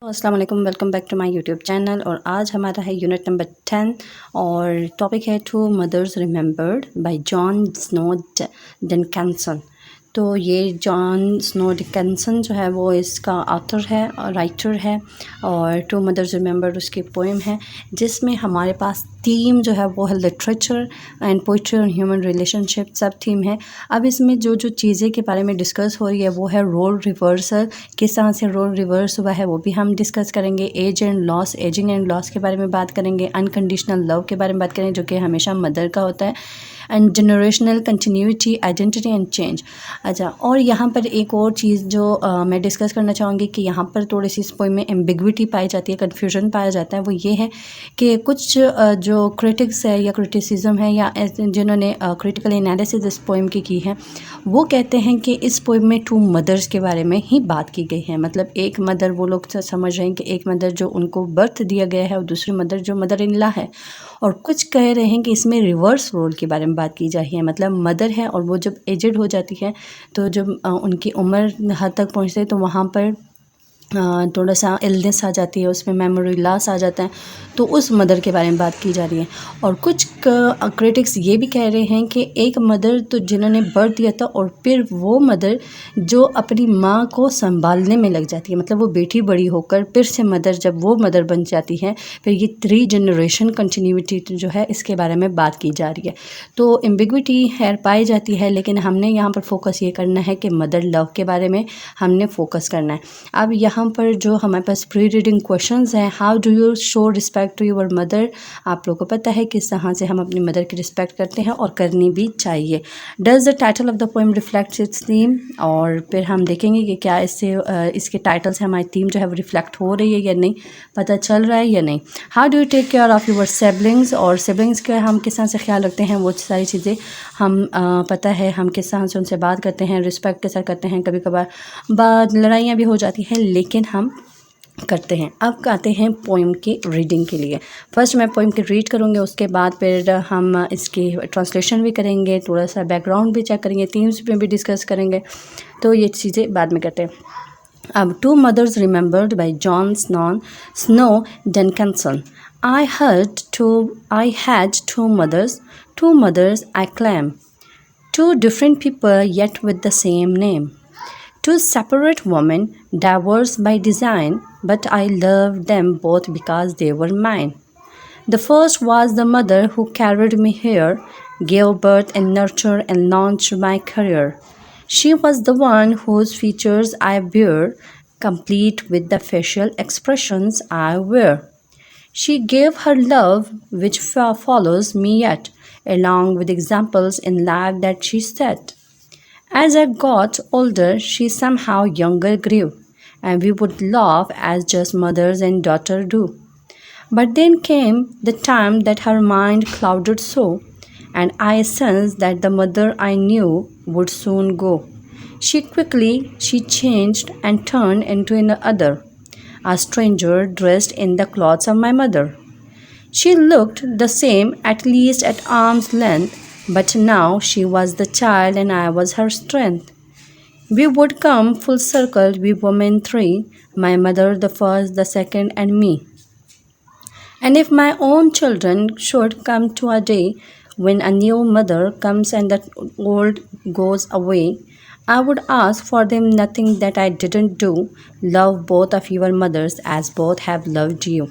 अस्सलाम वालेकुम, welcome back to my YouTube channel. और आज हमारा है यूनिट नंबर 10 और टॉपिक है two mothers remembered by John Snow Dickinson. तो ये जॉन स्नो डिकन्सन जो है वो इसका ऑथर है और राइटर है, और टू मदर्स रिमेंबर्ड उसकी पोएम है जिसमें हमारे पास थीम जो है वो है लिटरेचर एंड पोइट्री और ह्यूमन रिलेशनशिप, सब थीम है। अब इसमें जो जो चीज़ें के बारे में डिस्कस हो रही है वो है रोल रिवर्सल, किस तरह से रोल रिवर्स हुआ है वो भी हम डिस्कस करेंगे। एजिंग एंड लॉस के बारे में बात करेंगे। अनकंडीशनल लव के बारे में बात करेंगे जो कि हमेशा मदर का होता है। And generational continuity, identity and change. अच्छा, और यहाँ पर एक और चीज़ जो मैं डिस्कस करना चाहूँगी कि यहाँ पर थोड़ी सी इस पोएम में एम्बिग्विटी पाई जाती है, कन्फ्यूजन पाया जाता है। वो ये है कि कुछ जो क्रिटिक्स है या क्रिटिसिज्म है या जिन्होंने क्रिटिकल एनालिसिस इस पोएम की है, वो कहते हैं कि इस पोएम में टू मदर्स के बारे में ही बात की गई है। मतलब एक मदर, वो लोग समझ रहे हैं कि एक मदर जो उनको बर्थ दिया गया है और दूसरी मदर जो मदर इन लॉ है। और कुछ कह रहे हैं कि इसमें रिवर्स रोल के बारे में बात की जा रही है। मतलब मदर है और वो जब एजड हो जाती है तो जब उनकी उम्र हद तक पहुँचते हैं तो वहाँ पर थोड़ा सा इलनेस आ जाती है, उसमें मेमोरी लॉस आ जाता है, तो उस मदर के बारे में बात की जा रही है। और कुछ क्रिटिक्स ये भी कह रहे हैं कि एक मदर तो जिन्होंने बर्थ दिया था और फिर वो मदर जो अपनी माँ को संभालने में लग जाती है, मतलब वो बेटी बड़ी होकर फिर से मदर जब वो मदर बन जाती है, फिर ये 3 जनरेशन कंटिन्यूटी जो है इसके बारे में बात की जा रही है। तो एम्बिग्विटी है पाई जाती है, लेकिन हमने यहाँ पर फोकस ये करना है कि मदर लव के बारे में हमने फोकस करना है। अब यहाँ पर जो हमारे पास प्री रीडिंग क्वेश्चंस हैं, how do you show respect to your mother. आप लोगों को पता है किस तरह से हम अपनी मदर की रिस्पेक्ट करते हैं और करनी भी चाहिए। Does the title of the poem reflects it's theme. और फिर हम देखेंगे कि क्या इससे इसके टाइटल से हमारी थीम जो है वो रिफ्लेक्ट हो रही है या नहीं, पता चल रहा है या नहीं। How do you take care of your siblings, और सिबलिंग्स का हम किस तरह से ख्याल रखते हैं, वो सारी चीज़ें हम पता है हम किस तरह से उनसे बात करते हैं, रिस्पेक्ट के साथ करते हैं। कभी कभार लड़ाइयाँ भी हो जाती हैं लेकिन हम करते हैं। अब आते हैं पोएम की रीडिंग के लिए। फर्स्ट मैं पोएम की रीड करूँगी, उसके बाद फिर हम इसकी ट्रांसलेशन भी करेंगे, थोड़ा सा बैकग्राउंड भी चेक करेंगे, थीम्स पे भी डिस्कस करेंगे, तो ये चीज़ें बाद में करते हैं। अब two mothers remembered by John Snow Dickinson. I had two mothers I claim, two different people yet with the same name. Two separate women, diverse by design, but I loved them both because they were mine. The first was the mother who carried me here, gave birth and nurture and launched my career. She was the one whose features I bear, complete with the facial expressions I wear. She gave her love, which follows me yet, along with examples in life that she set. As I got older, she somehow younger grew, and we would laugh as just mothers and daughter do. But then came the time that her mind clouded so, and I sensed that the mother I knew would soon go. She changed and turned into another, a stranger dressed in the clothes of my mother. She looked the same, at least at arm's length, but now she was the child and I was her strength. We would come full circle, we women three, my mother the first, the second, and me. And if my own children should come to a day when a new mother comes and the old goes away, I would ask for them nothing that I didn't do. Love both of your mothers as both have loved you.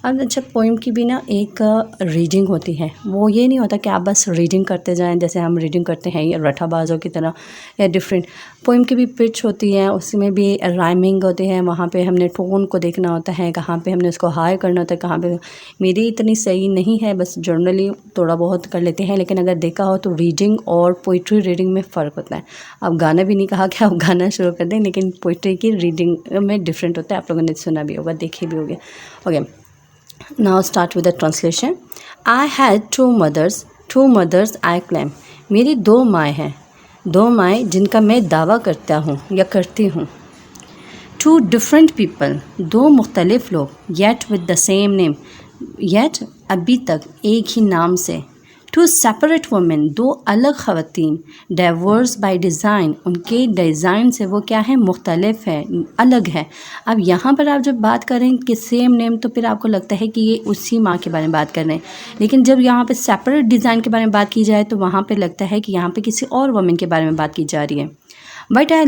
अब अच्छा, poem की भी ना एक reading होती है। वो ये नहीं होता कि आप बस रीडिंग करते जाएं जैसे हम रीडिंग करते हैं या रठाबाजों की तरह, या डिफरेंट। पोइम की भी पिच होती है, उसमें भी राइमिंग होती है। वहाँ पे हमने टोन को देखना होता है, कहाँ पे हमने उसको हाई करना होता है, कहाँ पे। मेरी इतनी सही नहीं है, बस जर्नली थोड़ा बहुत कर लेते हैं, लेकिन अगर देखा हो तो रीडिंग और पोइट्री रीडिंग में फ़र्क होता है। अब गाना भी नहीं कहा कि आप गाना शुरू कर दें, लेकिन पोइट्री की रीडिंग में डिफरेंट होता है। आप लोगों ने सुना भी होगा, देखे भी होंगे। Okay, now start with the translation. I had two mothers I claim. मेरी 2 माएँ हैं, 2 माएँ जिनका मैं दावा करता हूँ या करती हूँ। Two different people, 2 मुख्तलिफ लोग, yet with the same name, yet अभी तक एक ही नाम से। टू सेपरेट वुमेन, दो अलग ख़वातीन, डाइवर्स बाय डिज़ाइन, उनके डिज़ाइन से वो क्या है, मुख्तलिफ है, अलग है। अब यहाँ पर आप जब बात करें कि सेम नेम, तो फिर आपको लगता है कि ये उसी माँ के बारे में बात कर रहे हैं, लेकिन जब यहाँ पे सेपरेट डिज़ाइन के बारे में बात की जाए तो वहाँ पे लगता है कि यहाँ पे किसी और वुमेन के बारे में बात की जा रही है। But I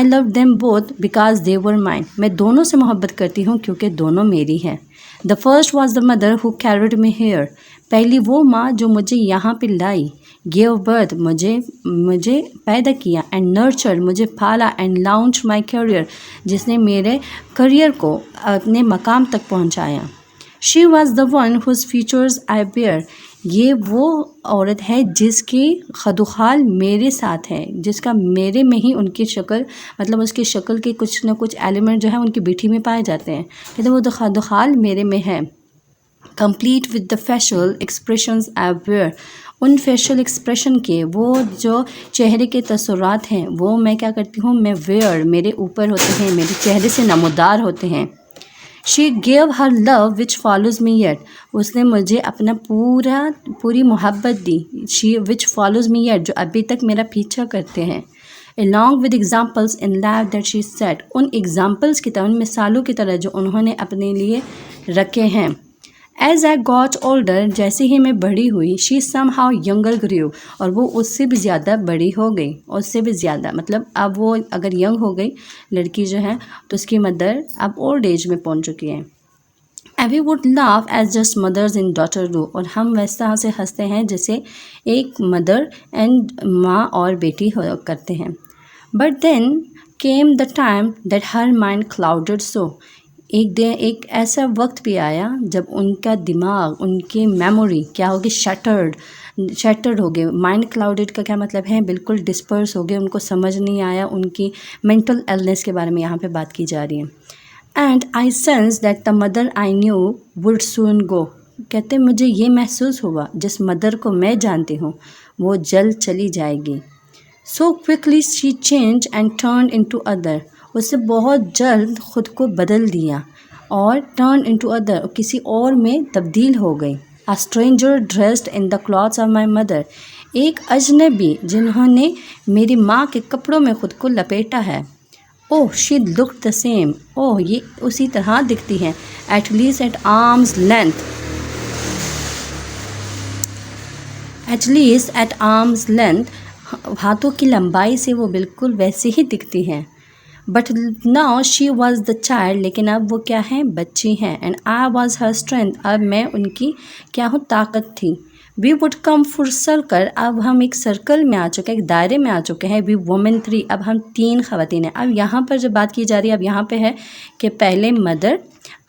love them both because they were mine, मैं दोनों से मोहब्बत करती हूँ क्योंकि दोनों मेरी हैं। The first was the mother who carried me here, पहली वो माँ जो मुझे यहाँ पे लाई, गिव बर्थ, मुझे पैदा किया, एंड नर्चर, मुझे पाला, एंड लॉन्च माई करियर, जिसने मेरे करियर को अपने मकाम तक पहुँचाया। She was the one whose features I bear, ये वो औरत है जिसकी खदुखाल मेरे साथ है, जिसका मेरे में ही उनकी शक्ल, मतलब उसकी शक्ल के कुछ न कुछ एलिमेंट जो है उनकी बेटी में पाए जाते हैं, कहते वो तो खदुखाल मेरे में है। Complete with the facial expressions I wear, उन फेशियल एक्सप्रेशन के वो जो चेहरे के तसुरात हैं वो मैं क्या करती हूँ, मैं वेयर, मेरे ऊपर होते हैं, मेरे चेहरे से नमूदार होते हैं। She gave her love which follows me yet, उसने मुझे अपना पूरी मोहब्बत दी, she which follows me yet, जो अभी तक मेरा पीछा करते हैं। Along with examples in life that she set, उन एग्जाम्पल्स की तरह, उन मिसालों की तरह जो उन्होंने अपने लिए रखे हैं। एज आई गॉट ओल्डर, जैसे ही मैं बड़ी हुई, शी सम हाउ यंगर ग्रू, और वो उससे भी ज़्यादा बड़ी हो गई, उससे भी ज़्यादा, मतलब अब वो अगर यंग हो गई लड़की जो है तो उसकी मदर अब ओल्ड एज में पहुंच चुकी है। And we would laugh as just mothers in daughter do, और हम वैसे तरह से हंसते हैं जैसे एक मदर एंड माँ और बेटी हो करते हैं। But then came the time that her mind clouded so, एक दिन एक ऐसा वक्त भी आया जब उनका दिमाग, उनकी मेमोरी क्या होगी, शटर्ड हो गए। माइंड क्लाउडेड का क्या मतलब है, बिल्कुल डिस्पर्स हो गए, उनको समझ नहीं आया, उनकी मेंटल इलनेस के बारे में यहाँ पे बात की जा रही है। And I sense that the mother I knew would soon go, कहते मुझे ये महसूस हुआ जिस मदर को मैं जानती हूँ वो जल्द चली जाएगी। So quickly she change and turn into other, उससे बहुत जल्द ख़ुद को बदल दिया और टर्न इनटू अदर, किसी और में तब्दील हो गई। A stranger dressed in the clothes of my mother, एक अजनबी जिन्होंने मेरी माँ के कपड़ों में ख़ुद को लपेटा है। Oh she look the same, oh ये उसी तरह दिखती हैं। At least at arm's length, at least at arm's length, हाथों की लंबाई से वो बिल्कुल वैसे ही दिखती हैं। But now she was the child, लेकिन अब वो क्या है, बच्ची हैं। And I was her strength, अब मैं उनकी क्या हूँ, ताकत थी। We would come full circle, अब हम एक सर्कल में आ चुके हैं, एक दायरे में आ चुके हैं। वी वुमेन 3, अब हम 3 ख़वातीन हैं। अब यहाँ पर जब बात की जा रही है, अब यहाँ पे है कि पहले मदर,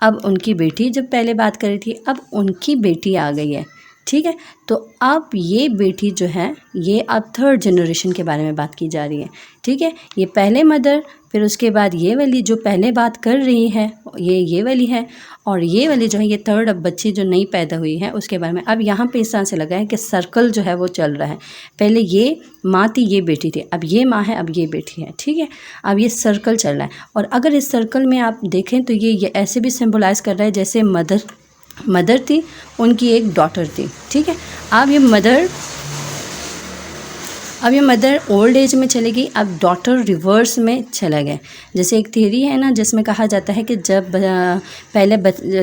अब उनकी बेटी, जब पहले बात कर रही थी अब उनकी बेटी आ गई है, ठीक है। तो अब ये बेटी जो है ये अब 3rd जनरेशन के बारे में बात की जा रही है, ठीक है। ये पहले मदर, फिर उसके बाद ये वाली जो पहले बात कर रही है ये वाली है, और ये वाली जो है ये 3rd अब बच्ची जो नई पैदा हुई है उसके बारे में। अब यहाँ पे इस तरह से लगा है कि सर्कल जो है वो चल रहा है, पहले ये माँ थी, ये बेटी थी, अब ये माँ है, अब ये बेटी है, ठीक है। अब ये सर्कल चल रहा है, और अगर इस सर्कल में आप देखें तो ये ऐसे भी सिम्बलाइज़ कर रहा है जैसे मदर थी, उनकी एक डॉटर थी, ठीक है। अब ये मदर ओल्ड एज में चली गई, अब डॉटर रिवर्स में चला गया। जैसे एक थ्योरी है ना जिसमें कहा जाता है कि जब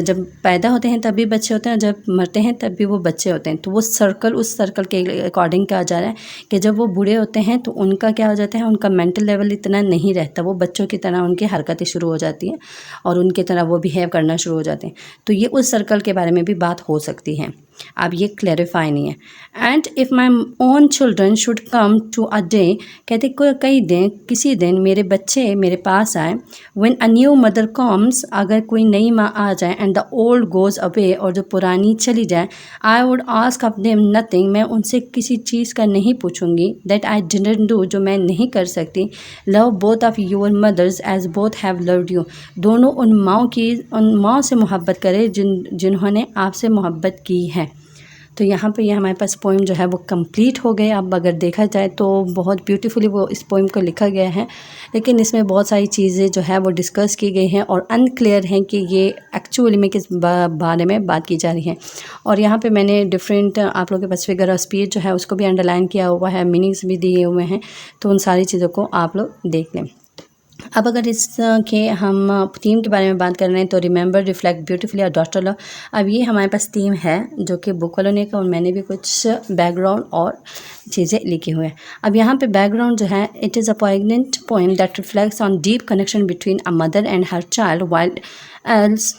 जब पैदा होते हैं तब भी बच्चे होते हैं, जब मरते हैं तब भी वो बच्चे होते हैं। तो वो सर्कल, उस सर्कल के अकॉर्डिंग कहा जा रहा है कि जब वो बूढ़े होते हैं तो उनका क्या हो जाता है, उनका मेंटल लेवल इतना नहीं रहता, वो बच्चों की तरह उनकी हरकतें शुरू हो जाती हैं और उनकी तरह वो बिहेव करना शुरू हो जाते हैं। तो ये उस सर्कल के बारे में भी बात हो सकती है, अब ये क्लैरिफाई नहीं है। And if my own children should come to a day, कहते किसी दिन मेरे बच्चे मेरे पास आए, when a new mother comes, अगर कोई नई माँ आ जाए, and the old goes away, और जो पुरानी चली जाए, I would ask of them nothing, मैं उनसे किसी चीज़ का नहीं पूछूंगी, दैट आई डिडंट डू, जो मैं नहीं कर सकती। Love both of your mothers as both have loved you, दोनों उन माँ से मोहब्बत करें जिन्होंने आपसे मोहब्बत की है। तो यहाँ पे ये हमारे पास पोइम जो है वो कंप्लीट हो गए। अब अगर देखा जाए तो बहुत ब्यूटीफुली वो इस पोइम को लिखा गया है, लेकिन इसमें बहुत सारी चीज़ें जो है वो डिस्कस की गई हैं और अनक्लियर हैं कि ये एक्चुअली में किस बारे में बात की जा रही है। और यहाँ पे मैंने डिफरेंट आप लोगों के पास फिगर ऑफ स्पीच जो है उसको भी अंडरलाइन किया हुआ है, मीनिंग्स भी दिए हुए हैं, तो उन सारी चीज़ों को आप लोग देख लें। अब अगर इसके हम थीम के बारे में बात कर रहे हैं तो रिमेंबर, रिफ्लेक्ट, ब्यूटीफुली और डॉटर लव। अब ये हमारे पास थीम है जो कि बुक वालों ने का, और मैंने भी कुछ बैकग्राउंड और चीज़ें लिखी हुई हैं। अब यहाँ पे बैकग्राउंड जो है, it is a पोइग्नेंट poem that reflects on deep connection between a mother and her child while else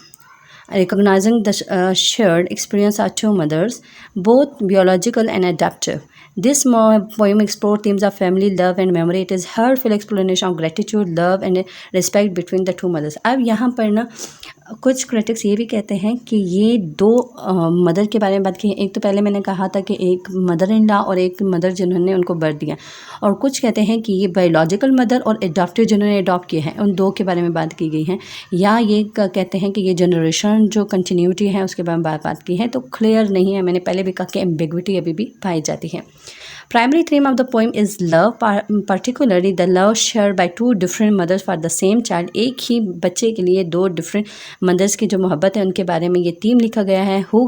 recognizing the shared experience of two mothers, both biological and adaptive. This poem explores themes of family, love, and memory. It is heartfelt explanation of gratitude, love, and respect between the two mothers. अब यहाँ पर ना कुछ critics ये भी कहते हैं कि ये दो मदर के बारे में बात की है। एक तो पहले मैंने कहा था कि एक मदर इन लॉ और एक मदर जिन्होंने उनको बर्थ दिया, और कुछ कहते हैं कि ये बायोलॉजिकल मदर और एडॉप्टिव जिन्होंने एडॉप्ट किए हैं, उन दो के बारे में बात की गई है। या ये कहते हैं कि ये जनरेशन जो कंटिन्यूटी है उसके बारे में बात की है, तो क्लियर नहीं है। मैंने पहले भी कहा कि एम्बिग्विटी अभी भी पाई जाती है। Primary theme of the poem is love, particularly the love shared by two different mothers for the same child. एक ही बच्चे के लिए दो different mothers की जो मोहब्बत है उनके बारे में ये थीम लिखा गया है। Who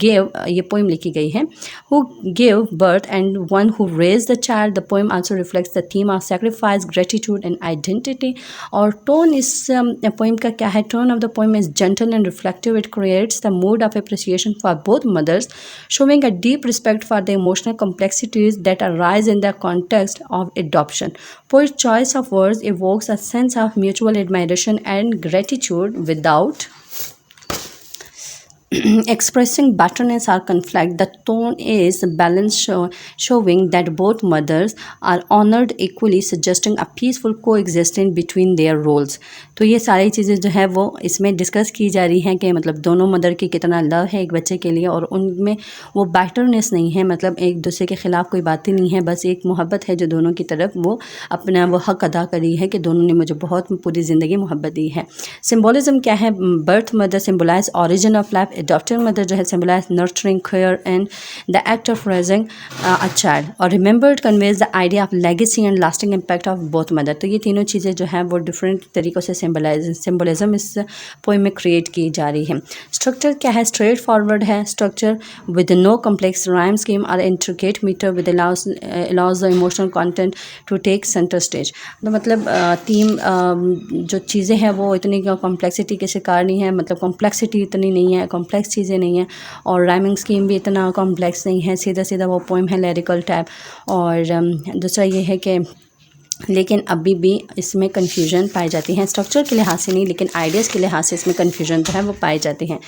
gave, ये poem लिखी गई है, who gave birth and one who raised the child. The poem also reflects the theme of sacrifice, gratitude and identity. और tone इस poem का क्या है? Tone of the poem is gentle and reflective. It creates the mood of appreciation for both mothers, showing a deep respect for the emotional complexities that arise in the context of adoption. Poet's choice of words evokes a sense of mutual admiration and gratitude without expressing bitterness or conflict. The tone is balanced, showing that both mothers are honored equally, suggesting a peaceful coexistence between their roles. तो ये सारी चीज़ें जो है वो इसमें discuss की जा रही हैं कि मतलब दोनों मदर की कितना लव है एक बच्चे के लिए, और उनमें वो बैटरनेस नहीं है, मतलब एक दूसरे के ख़िलाफ़ कोई बात ही नहीं है, बस एक मोहब्बत है जो दोनों की तरफ वो अपना वो हक अदा करी है कि दोनों ने मुझे बहुत पूरी ज़िंदगी मोहब्बत दी है। सिम्बोलिज्म क्या है? Birth mother symbolise origin of life, adopted mother जो है symbolize nurturing, care and the act of raising a child, और remembered conveys the idea of legacy and lasting impact of both mother। तो ये तीनों चीज़ें जो हैं वो डिफरेंट तरीक़ों से सिम्बोलिज्म इस पोएम में क्रिएट की जा रही है। स्ट्रक्चर क्या है? स्ट्रेट फॉरवर्ड है structure with no complex rhyme scheme और intricate metre with allows the emotional content to take center stage। तो मतलब थीम जो चीज़ें हैं वो इतनी कॉम्प्लेक्सिटी के शिकार नहीं है, मतलब कॉम्प्लेक्सिटी इतनी नहीं है, कॉम्प्लेक्स चीज़ें नहीं हैं, और राइमिंग स्कीम भी इतना कॉम्प्लेक्स नहीं है, सीधा सीधा वो पोएम है लिरिकल टाइप। और दूसरा ये है कि लेकिन अभी भी इसमें कन्फ्यूजन पाई जाती है, स्ट्रक्चर के लिहाज से नहीं लेकिन आइडियाज़ के लिहाज से इसमें कन्फ्यूजन जो है वो पाई जाती हैं।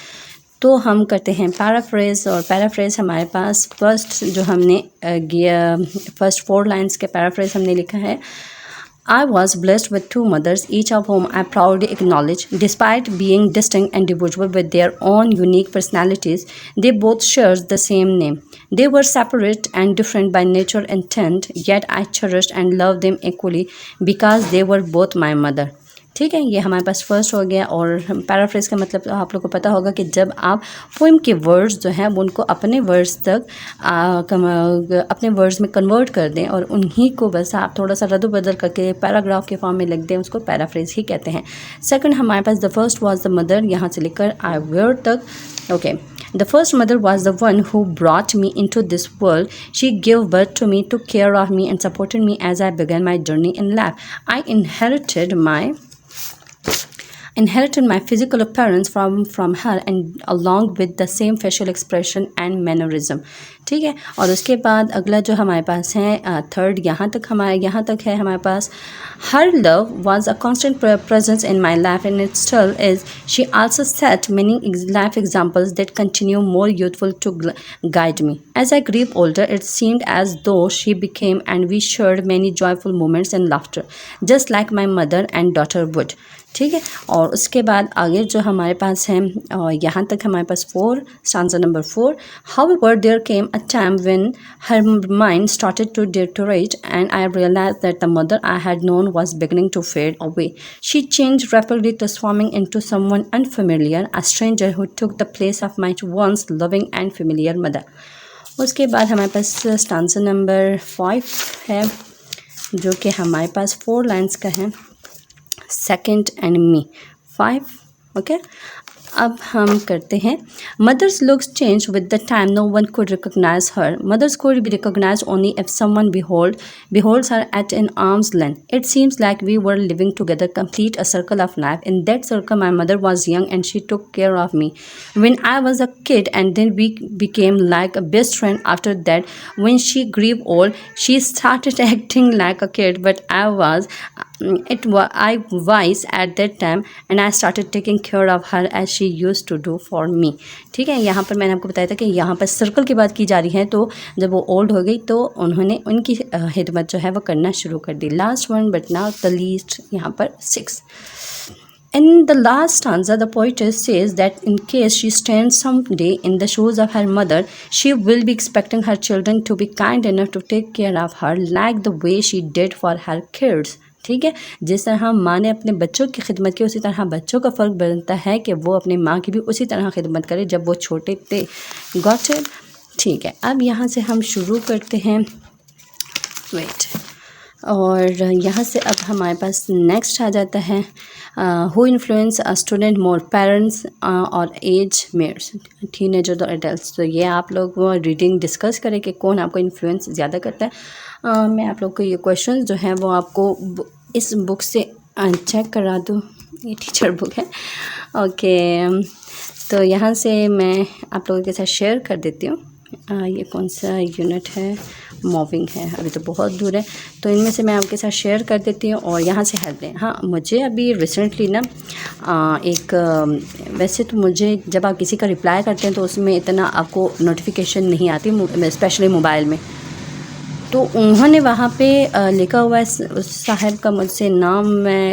तो हम करते हैं पैराफ्रेज, और पैराफ्रेज हमारे पास फर्स्ट जो हमने फर्स्ट 4 लाइन्स के पैराफ्रेज हमने लिखा है। I was blessed with 2 mothers, each of whom I proudly acknowledge. Despite being distinct individuals with their own unique personalities, they both shared the same name. They were separate and different by nature and intent, yet I cherished and loved them equally because they were both my mother. ठीक है, ये हमारे पास first हो गया। और paraphrase का मतलब आप लोग को पता होगा कि जब आप पोएम के वर्ड्स जो हैं वो उनको अपने वर्ड्स तक अपने वर्ड्स में कन्वर्ट कर दें और उन्हीं को बस आप थोड़ा सा रद्द बदल करके पैराग्राफ के फॉर्म में लिख दें, उसको पैराफ्रेज ही कहते हैं। सेकंड हमारे पास the first was the mother, यहाँ से लेकर आई वेयर तक। Okay, The first mother was the one who brought me into this world. She gave birth to me, took care of me, and supported me as I began my journey in life. I inherited my physical appearance from her, and along with the same facial expression and mannerism। ठीक है, और उसके बाद अगला जो हमारे पास है third, यहाँ तक है हमारे पास। Her love was a constant presence in my life and it still is. She also set many life examples that continue more youthful to guide me. As I grew older, it seemed as though she became, and we shared many joyful moments and laughter, just like my mother and daughter would। ठीक है, और उसके बाद आगे जो हमारे पास है यहाँ तक हमारे पास 4 stanza number 4। However, there came a time when her mind started to deteriorate and I realized that the mother I had known was beginning to fade away. She changed rapidly, transforming into someone unfamiliar, a stranger who took the place of my once loving and familiar mother. उसके बाद हमारे पास stanza number 5 है, जो कि हमारे पास 4 lines का है. Second enemy 5. Okay, अब हम करते हैं. Mothers looks change with the time, no one could recognise her. Mothers could be recognise only if someone beholds her at an arm's length. It seems like we were living together, complete a circle of life. In that circle, my mother was young and she took care of me when I was a kid, and then we became like a best friend after that. When she grew old, she started acting like a kid, but I was at that time, and I started taking care of her as she used to do for me. ठीक है, यहाँ पर मैंने आपको बताया था कि यहाँ पर सर्कल की बात की जा रही है. तो जब वो ओल्ड हो गई तो उन्होंने उनकी खिदमत जो है वो करना शुरू कर दी. Last one but not the least, यहाँ पर 6. In the last stanza, the poetess says that in case she stands someday in the shoes of her mother, she will be expecting her children to be kind enough to take care of her like the way she did for her kids. ठीक है, जिस तरह माँ ने अपने बच्चों की खिदमत की, उसी तरह बच्चों का फ़र्क बनता है कि वो अपनी माँ की भी उसी तरह खिदमत करे जब वो छोटे थे. Got it? ठीक है, अब यहाँ से हम शुरू करते हैं. वेट, और यहाँ से अब हमारे पास नेक्स्ट आ जाता है. Who influence a student more, parents और एज मेट्स, टीनेजर और एडल्ट्स. तो ये आप लोग रीडिंग डिस्कस करें कि कौन आपको इन्फ्लुएंस ज़्यादा करता है. मैं आप लोग को ये क्वेश्चंस जो हैं वो आपको इस बुक से चेक करा दूँ. ये टीचर बुक है. ओके, तो यहाँ से मैं आप लोगों के साथ शेयर कर देती हूँ. ये कौन सा यूनिट है? मूविंग है, अभी तो बहुत दूर है. तो इनमें से मैं आपके साथ शेयर कर देती हूँ और यहाँ से हेल्प लें. हाँ, मुझे अभी रिसेंटली ना वैसे तो मुझे जब आप किसी का रिप्लाई करते हैं तो उसमें इतना आपको नोटिफिकेशन नहीं आती, स्पेशली मोबाइल में. तो उन्होंने वहाँ पे लिखा हुआ है, उस साहब का मुझसे नाम, मैं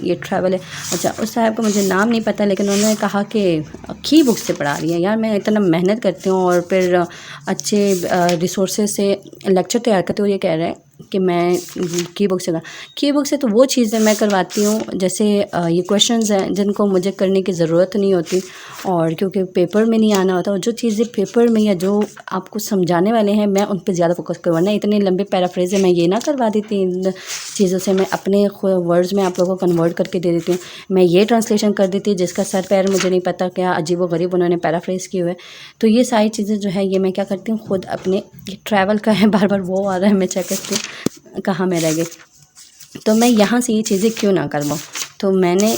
ये ट्रैवल है, अच्छा, उस साहब का मुझे नाम नहीं पता, लेकिन उन्होंने कहा कि की बुक से पढ़ा रही है. यार मैं इतना मेहनत करती हूँ और फिर अच्छे रिसोर्सेज से लेक्चर तैयार करते हुए ये कह रहे हैं कि मैं की बुक से तो वो चीज़ें मैं करवाती हूँ, जैसे ये क्वेश्चंस हैं जिनको मुझे करने की ज़रूरत नहीं होती, और क्योंकि पेपर में नहीं आना होता, और जो चीज़ें पेपर में या जो आपको समझाने वाले हैं मैं उन पर ज़्यादा फोकस करवाना. इतने लंबे पैराफ्रेज मैं ये ना करवा देती, इन चीज़ों से मैं अपने वर्ड्स में आप लोगों को कन्वर्ट करके दे देती हूँ. मैं ये ट्रांसलेशन कर देती जिसका सर पैर मुझे नहीं पता, क्या अजीब व गरीब उन्होंने पैराफ्रेज किए हुए. तो ये सारी चीज़ें जो है ये मैं क्या करती हूँ, खुद अपने ट्रैवल का है, बार बार वो आ रहा है, मैं चेक करती हूँ कहाँ मैं रह गई. तो मैं यहाँ से ये चीज़ें क्यों ना करवाऊँ. तो मैंने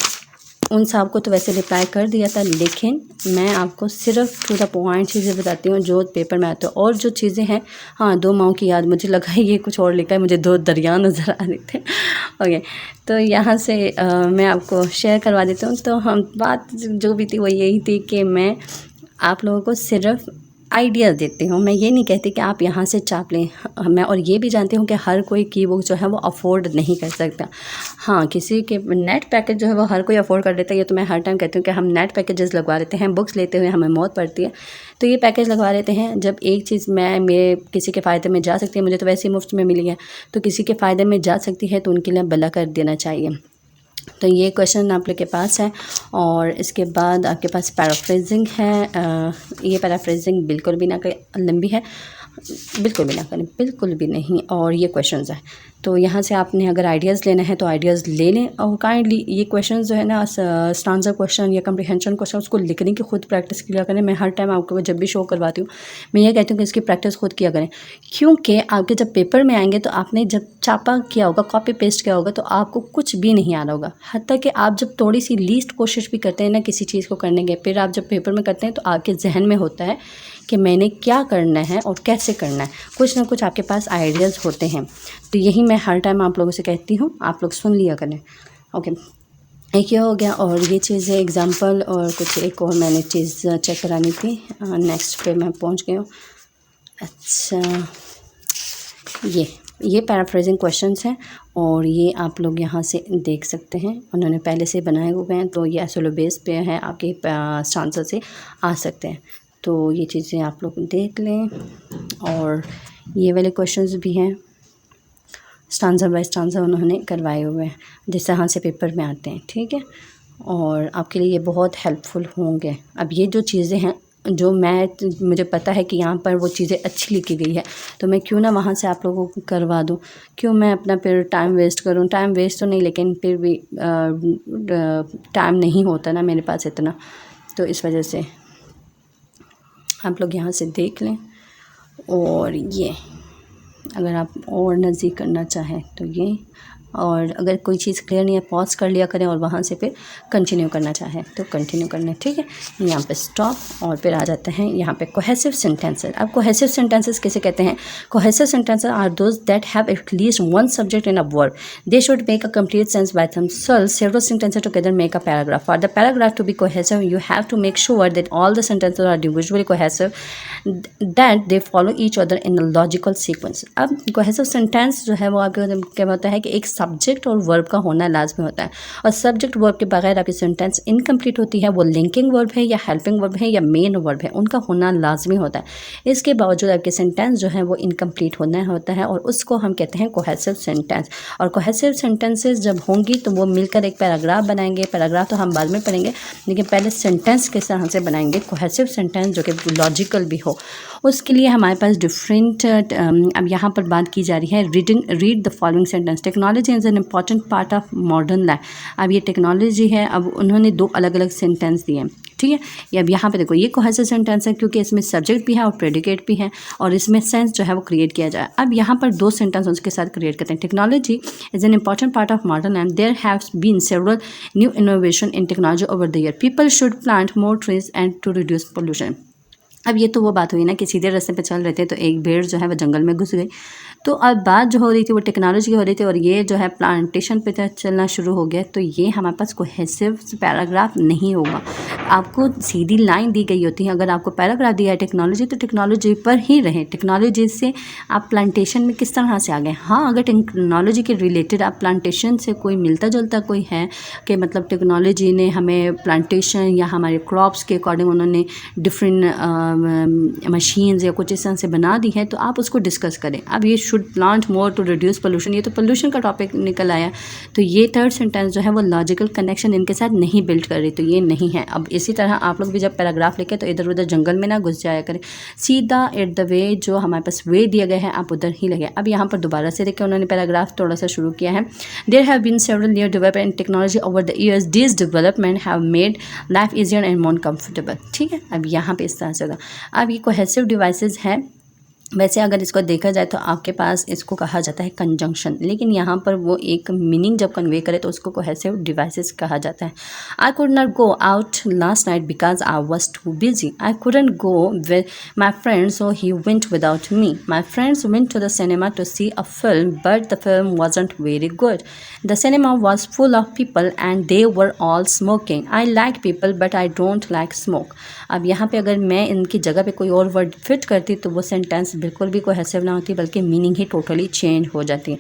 उन साहब को तो वैसे रिप्लाई कर दिया था, लेकिन मैं आपको सिर्फ टू द पॉइंट चीज़ें बताती हूँ जो पेपर में आते हैं. और जो चीज़ें हैं, हाँ, 2 माओं की याद, मुझे लगा ये कुछ और लिखा है, मुझे 2 दरिया नज़र आ रहे थे. ओके, तो यहाँ से मैं आपको शेयर करवा देती हूँ. तो हम बात जो भी थी वो यही थी कि मैं आप लोगों को सिर्फ आइडियाज़ देती हूँ. मैं ये नहीं कहती कि आप यहाँ से चाप लें. मैं और ये भी जानती हूँ कि हर कोई की बुक जो है वो अफोर्ड नहीं कर सकता. हाँ, किसी के नेट पैकेज जो है वो हर कोई अफोर्ड कर लेता है. ये तो मैं हर टाइम कहती हूँ कि हम नेट पैकेजेस लगवा लेते हैं, बुक्स लेते हुए हमें मौत पड़ती है. तो ये पैकेज लगवा लेते हैं. जब एक चीज़ मेरे किसी के फ़ायदे में जा सकती है, मुझे तो वैसे ही मुफ्त में मिली है, तो किसी के फ़ायदे में जा सकती है तो उनके लिए भला कर देना चाहिए. तो ये क्वेश्चन आप लोग के पास है. और इसके बाद आपके पास पैराफ्रेजिंग है. ये पैराफ्रेजिंग बिल्कुल भी ना करें, लंबी है, बिल्कुल भी ना करें, बिल्कुल भी नहीं. और ये क्वेश्चंस हैं, तो यहाँ से आपने अगर आइडियाज़ लेना है तो आइडियाज़ ले लें. और काइंडली ये क्वेश्चंस जो है ना, स्टांजा क्वेश्चन या कम्प्रीहेंशन क्वेश्चन, उसको लिखने की खुद प्रैक्टिस किया करें. मैं हर टाइम आपको जब भी शो करवाती हूँ मैं ये कहती हूँ कि इसकी प्रैक्टिस खुद किया करें, क्योंकि आपके जब पेपर में आएंगे तो आपने जब छापा किया होगा, कॉपी पेस्ट किया होगा, तो आपको कुछ भी नहीं आ रहा होगा. हत्ता कि आप जब थोड़ी सी लीस्ट कोशिश भी करते हैं ना किसी चीज़ को करने के, फिर आप जब पेपर में करते हैं तो आपके जहन में होता है कि मैंने क्या करना है और कैसे करना है. कुछ ना कुछ आपके पास आइडियाज़ होते हैं. तो यही मैं हर टाइम आप लोगों से कहती हूँ, आप लोग सुन लिया करें. ओके, एक ये हो गया. और ये चीज़ है एग्ज़ाम्पल, और कुछ एक और मैंने चीज़ चेक करानी थी. नेक्स्ट पे मैं पहुँच गई हूँ. अच्छा, ये पैराफ्रेजिंग क्वेश्चंस हैं और ये आप लोग यहाँ से देख सकते हैं, उन्होंने पहले से बनाए हुए हैं. तो ये एसोलो बेस पे है, आपके स्टांसर से आ सकते हैं. तो ये चीज़ें आप लोग देख लें। और ये वाले क्वेश्चंस भी हैं, स्टांजा बाय स्टांजा उन्होंने करवाए हुए हैं जिस तरह से पेपर में आते हैं, ठीक है। और आपके लिए ये बहुत हेल्पफुल होंगे। अब ये जो चीज़ें हैं जो मुझे पता है कि यहाँ पर वो चीज़ें अच्छी लिखी गई है, तो मैं क्यों ना वहाँ से आप लोगों को करवा दूँ, क्यों मैं अपना फिर टाइम वेस्ट करूँ। टाइम वेस्ट तो नहीं, लेकिन फिर भी टाइम नहीं होता ना मेरे पास इतना, तो इस वजह से आप लोग यहाँ से देख लें। और ये अगर आप और नज़दीक करना चाहें तो ये, और अगर कोई चीज़ क्लियर नहीं है पॉज कर लिया करें और वहाँ से फिर कंटिन्यू करना चाहें तो कंटिन्यू करना, ठीक है। यहाँ पे स्टॉप और फिर आ जाते हैं यहाँ पे कोहेसिव सेंटेंसेस। अब कोहेसिव सेंटेंसेस किसे कहते हैं? Cohesive sentences are those that have at least one subject in a verb, they should make a complete sense by themselves. Several sentences together make a paragraph. For the paragraph to be cohesive, you have to make sure that all the sentences are individually cohesive, that they follow each other in a logical sequence. अब cohesive sentence जो है वो आपके क्या होता है कि एक सब्जेक्ट और वर्ब का होना लाजमी होता है, और सब्जेक्ट वर्ब के बगैर आपकी सेंटेंस इनकम्प्लीट होती है। वो लिंकिंग वर्ब है या हेल्पिंग वर्ब है या मेन वर्ब है, उनका होना लाजमी होता है। इसके बावजूद आपके सेंटेंस जो है वो इनकम्प्लीट होना होता है, और उसको हम कहते हैं कोहेसिव सेंटेंस। और कोहेसिव सेंटेंसेस जब होंगी तो वो मिलकर एक पैराग्राफ बनाएंगे। पैराग्राफ तो हम बाद में पढ़ेंगे, लेकिन पहले सेंटेंस किस तरह से बनाएंगे कोहेसिव सेंटेंस जो कि लॉजिकल भी हो, उसके लिए हमारे पास डिफरेंट अब यहाँ पर बात की जा रही है read the following sentence. Technology is an important part of modern life. अब ये टेक्नोलॉजी है, अब उन्होंने दो अलग अलग सेंटेंस दिए हैं, ठीक है। ये अब यहाँ पे देखो, ये कोहेसिव सेंटेंस है क्योंकि इसमें सब्जेक्ट भी है और प्रेडिकेट भी है, और इसमें सेंस जो है वो क्रिएट किया जाए। अब यहाँ पर दो सेंटेंस उसके साथ क्रिएट करते हैं। Technology is an important part of modern and there have been several new innovation in technology over the year. People should plant more trees and to reduce pollution. अब ये तो वो बात हुई ना कि सीधे रास्ते पे चल रहे थे तो एक भेड़ जो है वो जंगल में घुस गई, तो अब बात जो हो रही थी वो टेक्नोलॉजी की हो रही थी, और ये जो है प्लांटेशन पे चलना शुरू हो गया, तो ये हमारे पास कोहेसिव पैराग्राफ नहीं होगा। आपको सीधी लाइन दी गई होती है, अगर आपको पैराग्राफ दिया है टेक्नोलॉजी तो टेक्नोलॉजी पर ही रहें। टेक्नोलॉजी से आप प्लांटेशन में किस तरह से आ गए? हाँ, अगर टेक्नोलॉजी के रिलेटेड आप प्लांटेशन से कोई मिलता जुलता कोई है कि मतलब टेक्नोलॉजी ने हमें प्लांटेशन या हमारे क्रॉप्स के अकॉर्डिंग उन्होंने डिफरेंट मशीन्स या कुछ इस तरह से बना दी है, तो आप उसको डिस्कस करें। अब ये should plant more to reduce pollution, ये तो पोल्यूशन का टॉपिक निकल आया, तो ये थर्ड सेंटेंस जो है वो लॉजिकल कनेक्शन इनके साथ नहीं बिल्ड कर रही, तो ये नहीं है। अब इसी तरह आप लोग भी जब पैराग्राफ लिखे तो इधर उधर जंगल में ना घुस जाया करें, सीधा एट द वे जो हमारे पास वे दिया गया है आप उधर ही लगे। अब यहाँ पर दोबारा से देखिए उन्होंने पैराग्राफ थोड़ा सा शुरू किया है। There have been several new development in technology over the years, this development have made life easier and more comfortable, ठीक है। अब यहाँ पे इस तरह से होगा। अब ये कोहेसिव डिवाइसेस है, वैसे अगर इसको देखा जाए तो आपके पास इसको कहा जाता है कंजंक्शन, लेकिन यहाँ पर वो एक मीनिंग जब कन्वे करे तो उसको कोहेसिव डिवाइसेस कहा जाता है। I could not go out last night because I was too busy. I couldn't go with my friends so he went without me. My friends went to the cinema to see a film but the film wasn't very good. The cinema was full of people and they were all smoking. I like people but I don't like smoke. अब यहाँ पे अगर मैं इनकी जगह पे कोई और वर्ड फिट करती तो वो सेंटेंस बिल्कुल भी कोहेसिव ना होती, बल्कि मीनिंग ही टोटली चेंज हो जाती है।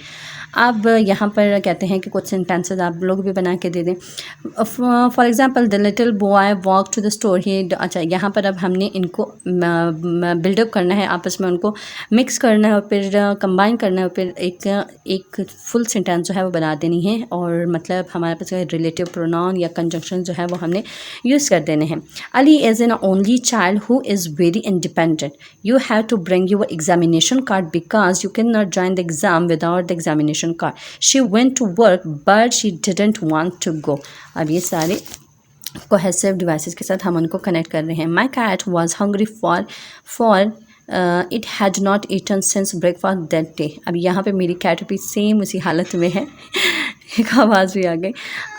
अब यहाँ पर कहते हैं कि कुछ सेंटेंसेस आप लोग भी बना के दे दें। For example the little boy walk to the store ही। अच्छा, यहाँ पर अब हमने इनको बिल्डअप करना है, आपस में उनको मिक्स करना है और फिर कंबाइन करना है और फिर एक फुल सेंटेंस जो है वो बना देनी है, और मतलब हमारे पास रिलेटिव प्रोनाउन या कंजंक्शन जो है वो हमने यूज़ कर देने हैं। Ali is an only child who is very independent. You have to bring your examination card because you can not join the exam without the examination card. She went to work but she didn't want to go. अब ये सारे cohesive devices के साथ हम उनको connect कर रहे हैं। My cat was hungry for it had not eaten since breakfast that day. अब यहाँ पे मेरी कैट भी सेम उसी हालत में है। एक आवाज़ भी आ गई।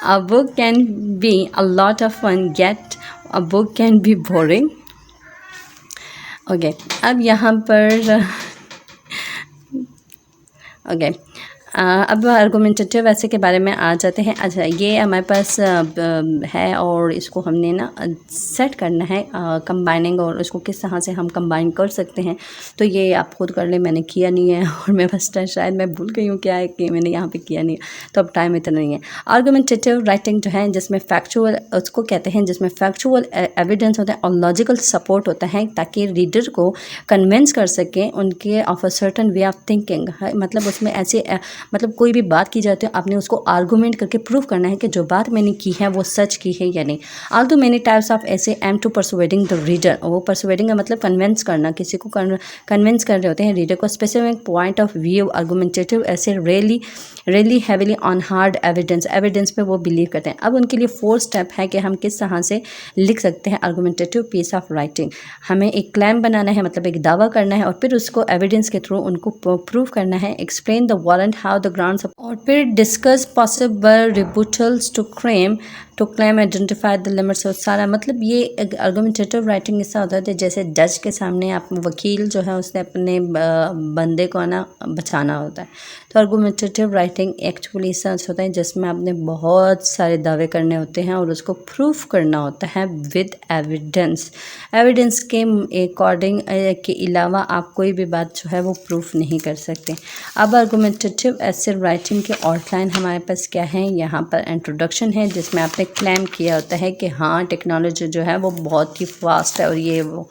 A book can be a lot of fun yet a book can be boring. Okay, अब यहाँ पर okay. अब आर्गुमेंटेटिव ऐसे के बारे में आ जाते हैं। अच्छा, ये हमारे पास है और इसको हमने ना सेट करना है कंबाइनिंग, और इसको किस तरह से हम कंबाइन कर सकते हैं। तो ये आप खुद कर ले, मैंने किया नहीं है और मैं फर्स्ट टाइम शायद मैं भूल गई हूँ क्या है कि मैंने यहाँ पे किया नहीं है, तो अब टाइम इतना नहीं है। आर्गुमेंटेटिव राइटिंग जो है जिसमें फैक्चुअल उसको कहते हैं, जिसमें फैक्चुअल एविडेंस होता है और लॉजिकल सपोर्ट होता है, ताकि रीडर को कन्विंस कर सकें उनके of a certain way of thinking. मतलब उसमें ऐसे मतलब कोई भी बात की जाती है, आपने उसको आर्गूमेंट करके प्रूव करना है कि जो बात मैंने की है वो सच की है या नहीं। Although many types of essays aim to persuading the reader, वो परसुएडिंग का मतलब कन्विंस करना, किसी को कन्विंस कर रहे होते हैं रीडर को specific point of view. Argumentative ऐसे really heavily on hard evidence पे वो बिलीव करते हैं। अब उनके लिए 4 स्टेप है कि हम किस तरह से लिख सकते हैं आर्गुमेंटेटिव पीस ऑफ राइटिंग। हमें एक क्लेम बनाना है, मतलब एक दावा करना है, और फिर उसको एविडेंस के थ्रू उनको प्रूव करना है। Explain the warrant how the grounds, और फिर discuss possible rebuttals to claim identify the limits of सारा। मतलब ये आर्गुमेंटेटिव राइटिंग ऐसा होता है जैसे जज के सामने आप वकील जो है उसने अपने बंदे को ना बचाना होता है। तो आर्गुमेंटेटिव राइटिंग एक्चुअली ऐसा होता है जिसमें आपने बहुत सारे दावे करने होते हैं और उसको प्रूफ करना होता है विद एविडेंस के अकॉर्डिंग के अलावा आप कोई भी बात जो है वो प्रूफ नहीं कर सकते। अब आर्गुमेंटेटिव ऐसे राइटिंग के आउटलाइन हमारे पास क्या है, यहाँ पर इंट्रोडक्शन है जिसमें आपने क्लेम किया होता है कि हाँ टेक्नोलॉजी जो है वो बहुत ही फास्ट है और ये वो।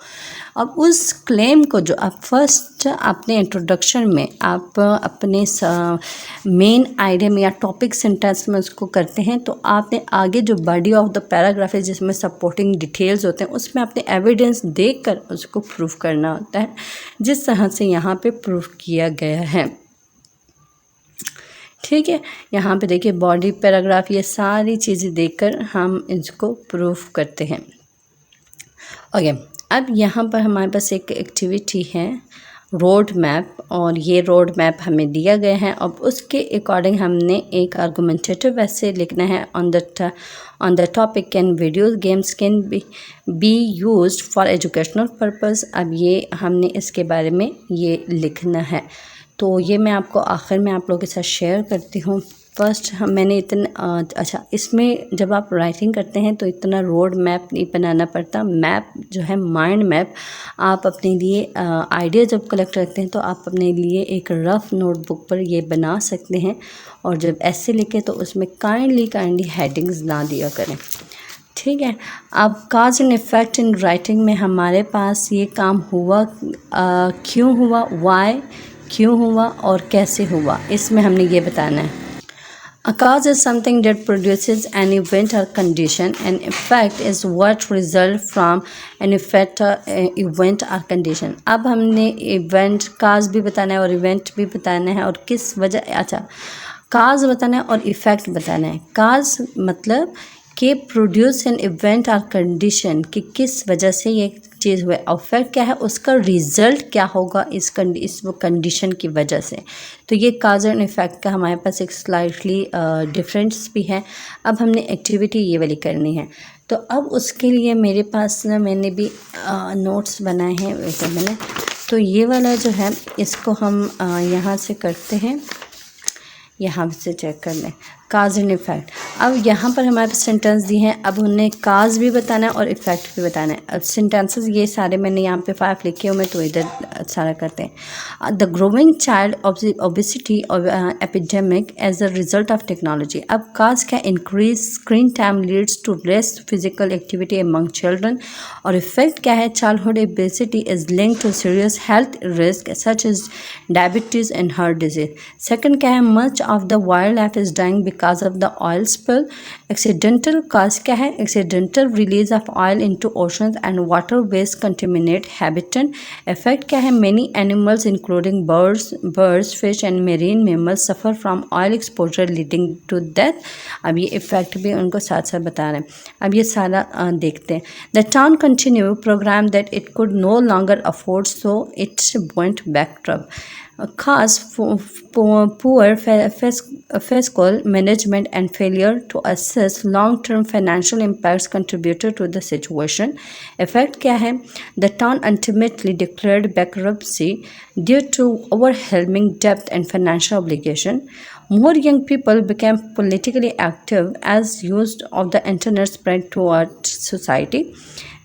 अब उस क्लेम को जो आप फर्स्ट अपने इंट्रोडक्शन में आप अपने मेन आइडिया में या टॉपिक सेंटेंस में उसको करते हैं, तो आपने आगे जो बॉडी ऑफ द पैराग्राफ है जिसमें सपोर्टिंग डिटेल्स होते हैं उसमें आपने एविडेंस देखकर उसको प्रूफ करना होता है, जिस तरह से यहाँ पे प्रूफ किया गया है। ठीक है, यहाँ पे देखिए बॉडी पैराग्राफ, ये सारी चीज़ें देखकर हम इसको प्रूफ करते हैं। ओके, अब यहाँ पर हमारे पास एक एक्टिविटी है रोड मैप, और ये रोड मैप हमें दिया गया है। अब उसके अकॉर्डिंग हमने एक आर्गुमेंटेटिव ऐसे लिखना है on the topic can video games can be used for educational purpose. अब ये हमने इसके बारे में ये लिखना है, तो ये मैं आपको आखिर में आप लोगों के साथ शेयर करती हूँ। फर्स्ट मैंने इतना अच्छा, इसमें जब आप राइटिंग करते हैं तो इतना रोड मैप नहीं बनाना पड़ता। मैप जो है माइंड मैप आप अपने लिए आइडिया जब कलेक्ट करते हैं तो आप अपने लिए एक रफ़ नोटबुक पर ये बना सकते हैं, और जब ऐसे लिखें तो उसमें काइंडली हेडिंग्स ना दिया करें। ठीक है, अब काज एंड इफ़ेक्ट इन राइटिंग में हमारे पास ये काम हुआ, क्यों हुआ, वाई क्यों हुआ और कैसे हुआ, इसमें हमने ये बताना है। A cause is something that produces an event or condition. An effect is what result from an effect or event or condition. अब हमने event cause भी बताना है और event भी बताना है और किस वजह, अच्छा cause बताना है और effect बताना है। cause मतलब कि प्रोड्यूस एन इवेंट और कंडीशन, कि किस वजह से ये चीज़ हुआ, और इफेक्ट क्या है, उसका रिजल्ट क्या होगा इस कंडीशन की वजह से। तो ये काज एंड इफेक्ट का हमारे पास एक स्लाइटली डिफरेंस भी है। अब हमने एक्टिविटी ये वाली करनी है, तो अब उसके लिए मेरे पास ना मैंने भी नोट्स बनाए हैं वैसे मैंने, तो ये वाला जो है इसको हम यहाँ से करते हैं, यहाँ से चेक कर लें काज एंड इफ़ेक्ट। अब यहाँ पर हमारे पास सेंटेंस दिए हैं, अब उन्हें काज भी बताना है और इफ़ेक्ट भी बताना है। अब सेंटेंसेस ये सारे मैंने यहाँ पे 5 लिखे हुए, तो इधर सारा करते हैं। द ग्रोइंग चाइल्ड ओबेसिटी और epidemic as a result of technology. अब काज क्या, increase screen time leads to less physical activity among children, और इफ़ेक्ट क्या है, childhood obesity is linked to serious health risk such as diabetes and heart disease. Second क्या है, much of the wildlife is dying because of the oil spill. Accidental cause क्या है, accidental release of oil into oceans and waterways contaminate habitat. Effect क्या है, many animals including birds, fish and marine mammals suffer from oil exposure leading to death. अब ये effect भी उनको साथ साथ बता रहे हैं। अब ये सारा देखते हैं। The town continued program that it could no longer afford, so it went bankrupt. cause poor fiscal management and failure to assess long-term financial impacts contributed to the situation. Effect क्या है? The town ultimately declared bankruptcy due to overwhelming debt and financial obligation. More young people became politically active as use of the internet spread throughout society.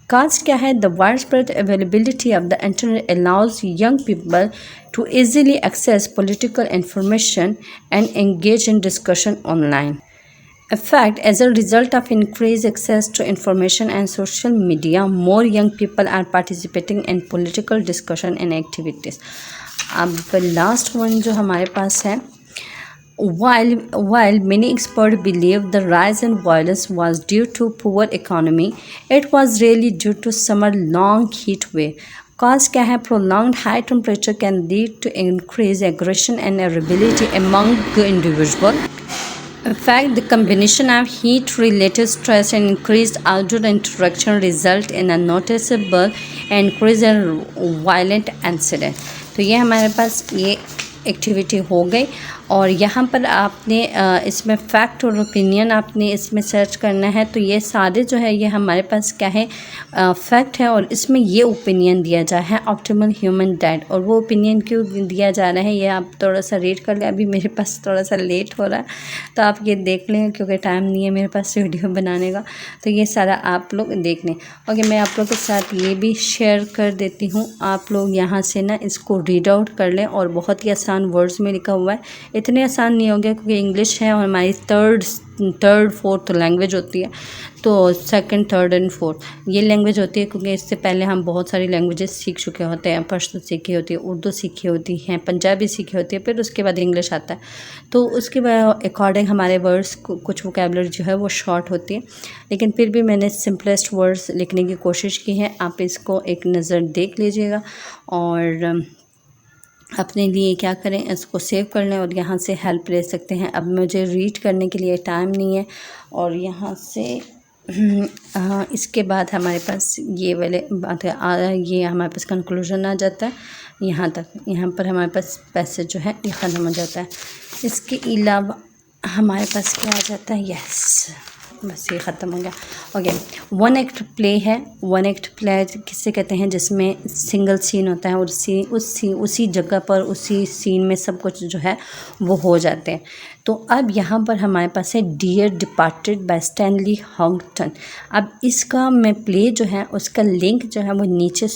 Cause क्या है? The widespread availability of the internet allows young people to easily access political information and engage in discussion online. In fact, as a result of increased access to information and social media, more young people are participating in political discussion and activities. अब last one जो हमारे पास है, while many experts believe the rise in violence was due to poor economy, it was really due to summer long heat wave. Cause क्या है? Prolonged high temperature can lead to increased aggression and irritability among the individual. In fact, the combination of heat-related stress and increased outdoor interaction result in a noticeable increase in violent incident. तो ये हमारे पास ये activity हो गई और यहाँ पर आपने इसमें फैक्ट और ओपिनियन आपने इसमें सर्च करना है। तो ये सारे जो है ये हमारे पास क्या है, फैक्ट है और इसमें ये ओपिनियन दिया जा है ऑप्टिमल ह्यूमन डाइट। और वो ओपिनियन क्यों दिया जा रहा है ये आप थोड़ा सा रीड कर लें। अभी मेरे पास थोड़ा सा लेट हो रहा है तो आप ये देख लें क्योंकि टाइम नहीं है मेरे पास वीडियो बनाने का। तो ये सारा आप लोग देख लें। ओके, मैं आप लोग के साथ ये भी शेयर कर देती हूँ। आप लोग यहाँ से ना इसको रीड आउट कर लें और बहुत ही आसान वर्ड्स में लिखा हुआ है। इतने आसान नहीं होंगे क्योंकि इंग्लिश है और हमारी थर्ड फोर्थ लैंग्वेज होती है। तो सेकंड, थर्ड एंड फोर्थ ये लैंग्वेज होती है क्योंकि इससे पहले हम बहुत सारी लैंग्वेजेस सीख चुके होते हैं। पश्तो सीखी होती है, उर्दू सीखी होती हैं, पंजाबी सीखी होती है, फिर उसके बाद इंग्लिश आता है। तो उसके अकॉर्डिंग हमारे वर्ड्स कुछ वोकैबुलरी जो है वो शॉर्ट होती है, लेकिन फिर भी मैंने सिंपलेस्ट वर्ड्स लिखने की कोशिश की है। आप इसको एक नज़र देख लीजिएगा और अपने लिए क्या करें, इसको सेव कर लें और यहाँ से हेल्प ले सकते हैं। अब मुझे रीड करने के लिए टाइम नहीं है और यहाँ से इसके बाद हमारे पास ये वाले बात है, ये हमारे पास कंक्लूजन आ जाता है यहाँ तक। यहाँ पर हमारे पास पैसेज जो है ये ख़त्म हो जाता है। इसके अलावा हमारे पास क्या आ जाता है, यस बस ये ख़त्म हो गया। ओके, वन एक्ट प्ले है। वन एक्ट प्ले किससे कहते हैं? जिसमें सिंगल सीन होता है और उसी जगह पर उसी सीन में सब कुछ जो है वो हो जाते हैं। तो अब यहाँ पर हमारे पास है डियर डिपार्टेड बाय स्टैनली हॉन्गटन। अब इसका मैं प्ले जो है उसका लिंक जो है वो नीचे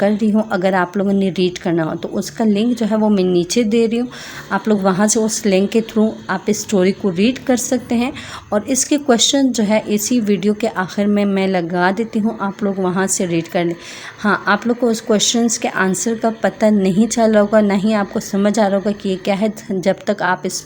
कर रही हूँ। अगर आप लोगों ने रीड करना हो तो उसका लिंक जो है वो मैं नीचे दे रही हूँ। आप लोग वहाँ से उस लिंक के थ्रू आप इस स्टोरी को रीड कर सकते हैं और इसके क्वेश्चन जो है इसी वीडियो के आखिर में मैं लगा देती हूँ, आप लोग वहाँ से रीड कर लें। हाँ, आप लोग को उस क्वेश्चंस के आंसर का पता नहीं चल रहा होगा, नहीं आपको समझ आ रहा होगा कि ये क्या है, जब तक आप इस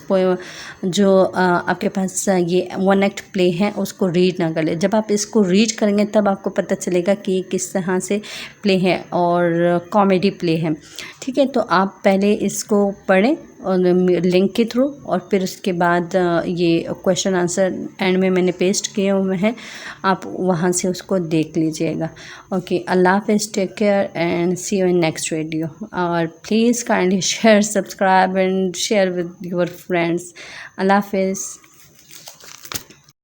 जो आपके पास ये वन एक्ट प्ले है उसको रीड ना कर ले। जब आप इसको रीड करेंगे तब आपको पता चलेगा कि किस तरह से प्ले है और कॉमेडी प्ले है। ठीक है, तो आप पहले इसको पढ़ें और लिंक के थ्रू और फिर उसके बाद ये क्वेश्चन आंसर एंड में मैंने पेस्ट किए हुए हैं, आप वहाँ से उसको देख लीजिएगा। ओके, अल्लाह हाफ़िज़, take care and see you in next video. और please kindly share, subscribe and share with your friends. अल्लाह हाफ़िज़।